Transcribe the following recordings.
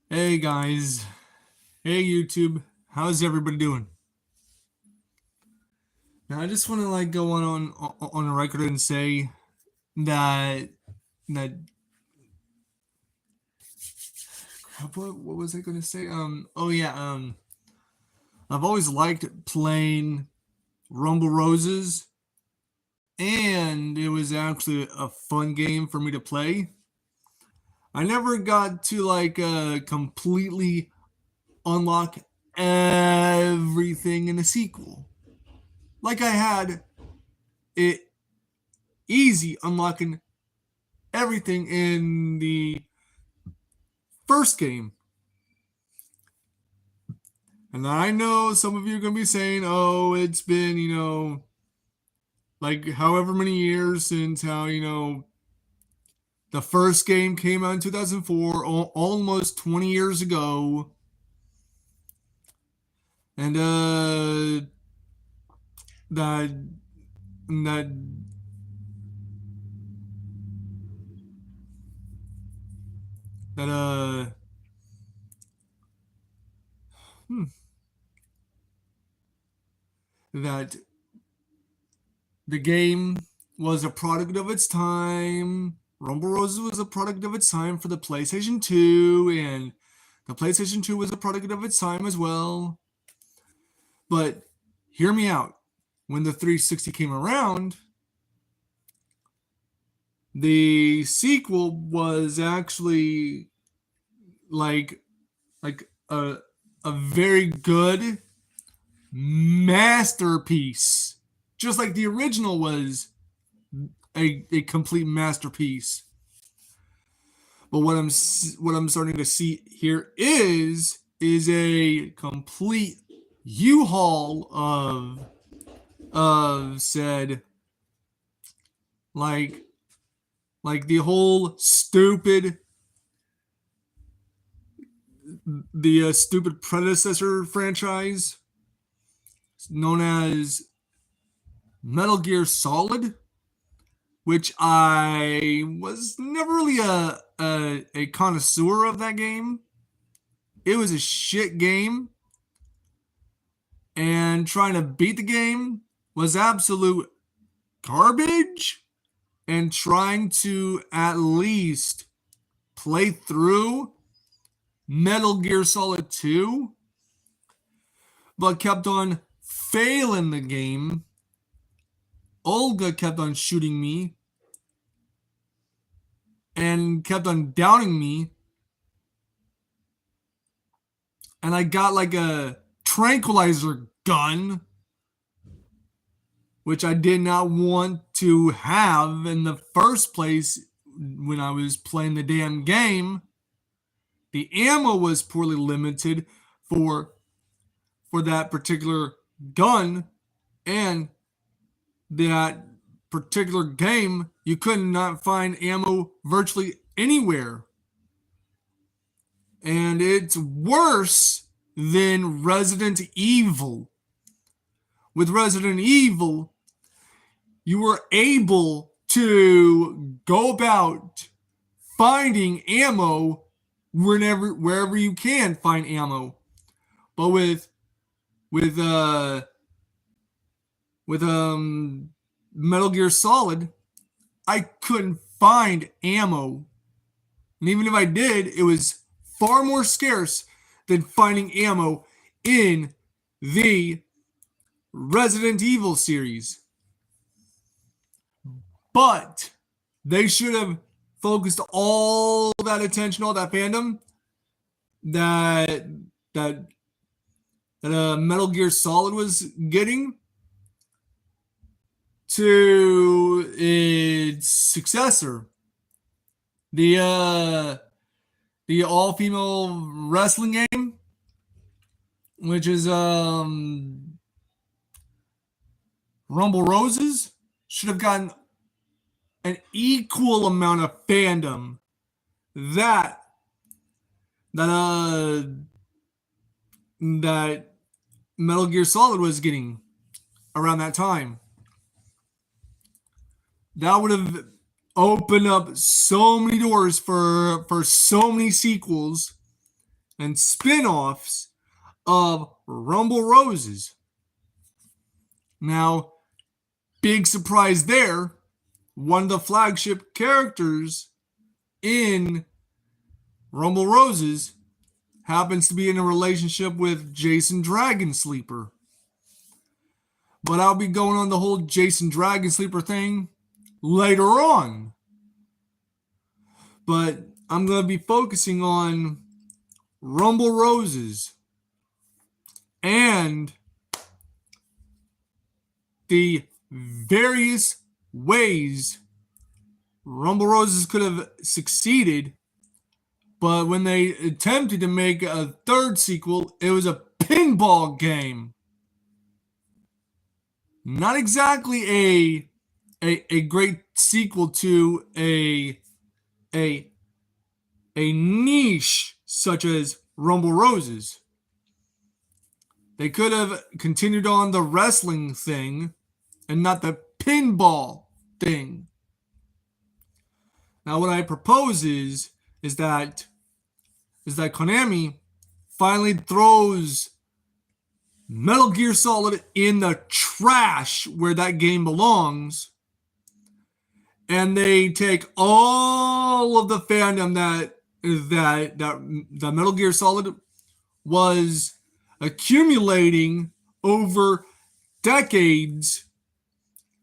Hey guys, hey YouTube, how's everybody doing? Now I just want to go on a record and say that that what was I going to say? Oh yeah, I've always liked playing Rumble Roses, and it was actually a fun game for me to play. I never got to completely unlock everything in the sequel. Like I had it easy unlocking everything in the first game. And I know some of you are going to be saying, oh, it's been, like however many years since the first game came out in 2004, almost 20 years ago. And that, that, that, hmm, that the game was a product of its time. Rumble Roses was a product of its time for the PlayStation 2, and the PlayStation 2 was a product of its time as well. But hear me out. When the 360 came around, the sequel was actually like like a very good masterpiece. Just like the original was a complete masterpiece. But what I'm starting to see here is a complete U-Haul of said like the whole stupid predecessor franchise known as Metal Gear Solid, which I was never really a connoisseur of that game. It was a shit game, and trying to beat the game was absolute garbage. And trying to at least play through Metal Gear Solid 2, but kept on failing the game. Olga kept on shooting me and kept on downing me. And I got like a tranquilizer gun, which I did not want to have in the first place when I was playing the damn game. The ammo was poorly limited for that particular gun, and that particular game you could not find ammo virtually anywhere. And it's worse than Resident Evil. With Resident Evil, you were able to go about finding ammo wherever you can find ammo. But with uh with Metal Gear Solid, I couldn't find ammo. And even if I did, it was far more scarce than finding ammo in the Resident Evil series. But they should have focused all that attention, all that fandom that that Metal Gear Solid was getting to its successor, the all female wrestling game, which is Rumble Roses, should have gotten an equal amount of fandom that that that Metal Gear Solid was getting around that time. That would have opened up so many doors for so many sequels, and spin-offs of Rumble Roses. Now, big surprise there, one of the flagship characters in Rumble Roses happens to be in a relationship with Jason Dragonsleeper. But I'll be going on the whole Jason Dragonsleeper thing later on. But I'm going to be focusing on Rumble Roses and the various ways Rumble Roses could have succeeded, but when they attempted to make a third sequel, it was a pinball game. Not exactly a great sequel to a niche such as Rumble Roses. They could have continued on the wrestling thing and not the pinball thing. Now, what I propose is that Konami finally throws Metal Gear Solid in the trash where that game belongs, and they take all of the fandom that Metal Gear Solid was accumulating over decades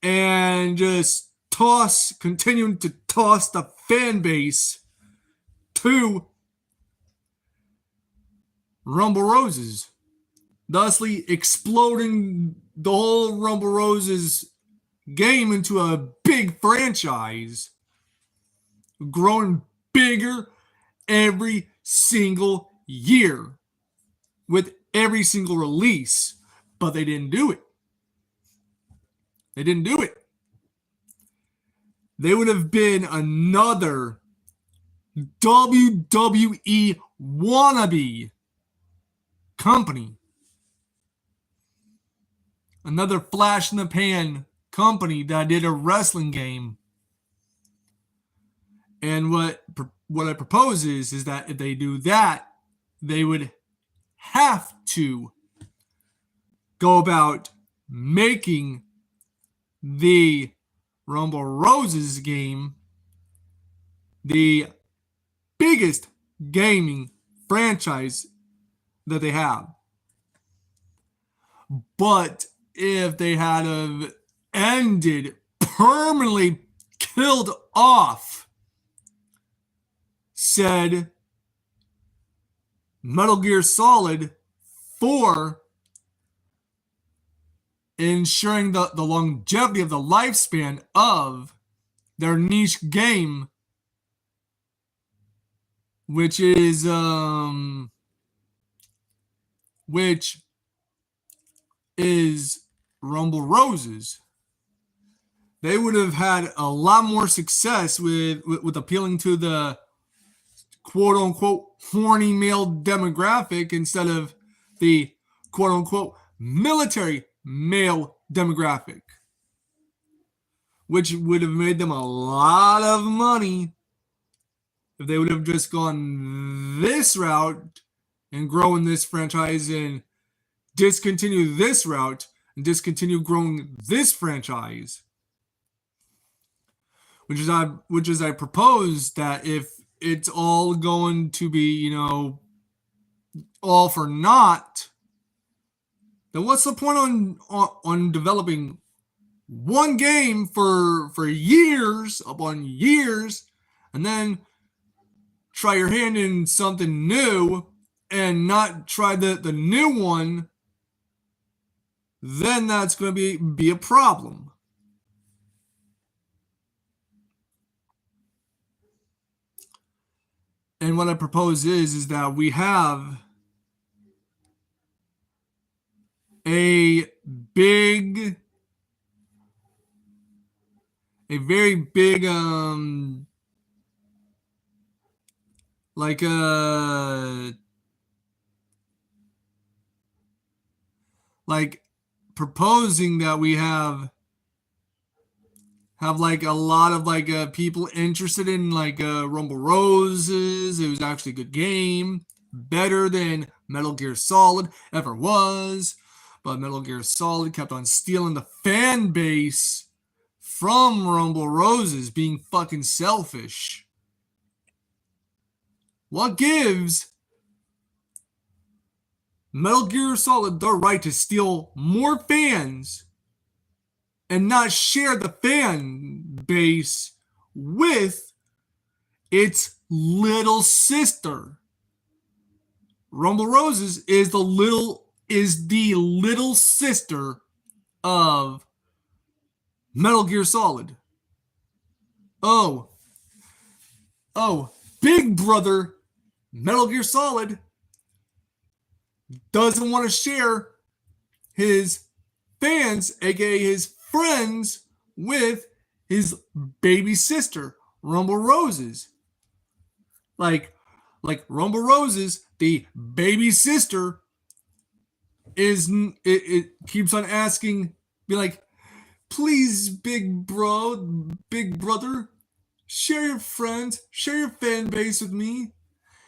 and just continuing to toss the fan base to Rumble Roses, thusly exploding the whole Rumble Roses game into a big franchise, growing bigger every single year with every single release. But they didn't do it. They didn't do it. They would have been another WWE wannabe company. Another flash in the pan company that did a wrestling game. And what I propose is that if they do that, they would have to go about making the Rumble Roses game the biggest gaming franchise that they have. But if they had have permanently killed off said Metal Gear Solid for ensuring the longevity of the lifespan of their niche game, which is Rumble Roses, they would have had a lot more success with appealing to the quote-unquote horny male demographic instead of the quote-unquote military male demographic, which would have made them a lot of money if they would have just gone this route and growing this franchise and discontinue this route and discontinue growing this franchise. Which is I propose that if it's all going to be, all for naught, then what's the point on developing one game for years upon years and then try your hand in something new and not try the new one? Then that's going to be a problem. And what I propose is that we have a very big proposing that we have like a lot of people interested in Rumble Roses. It was actually a good game. better than Metal Gear Solid ever was. But Metal Gear Solid kept on stealing the fan base from Rumble Roses, being fucking selfish. What gives Metal Gear Solid the right to steal more fans and not share the fan base with its little sister? Rumble Roses is the little sister of Metal Gear Solid. Oh, Big Brother Metal Gear Solid doesn't want to share his fans, aka his friends, with his baby sister, Rumble Roses. Like Rumble Roses, the baby sister, it keeps on asking, be like, please, big brother, share your friends, share your fan base with me.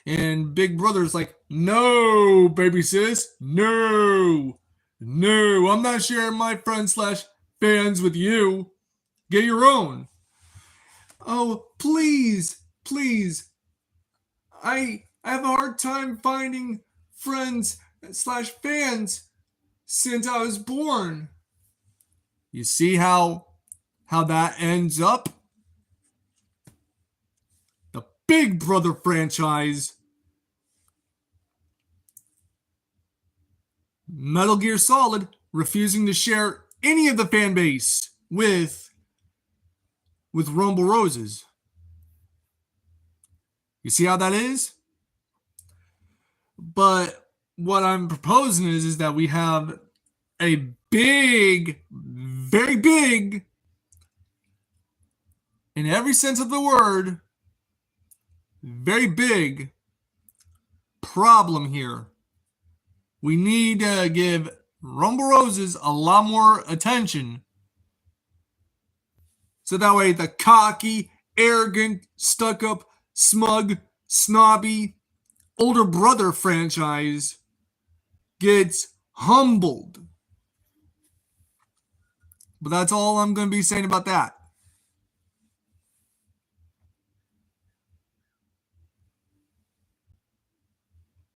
And Big Brother's like, no, baby sis, no, I'm not sharing my friends / fans with you. Get your own. Oh, please. I have a hard time finding friends / fans since I was born. You see how that ends up? The Big Brother franchise, Metal Gear Solid refusing to share any of the fan base with Rumble Roses. You see how that is? But what I'm proposing is that we have a big, very big, in every sense of the word, very big problem here. We need to give Rumble Roses a lot more attention. So that way the cocky, arrogant, stuck-up, smug, snobby, older brother franchise gets humbled. But that's all I'm going to be saying about that.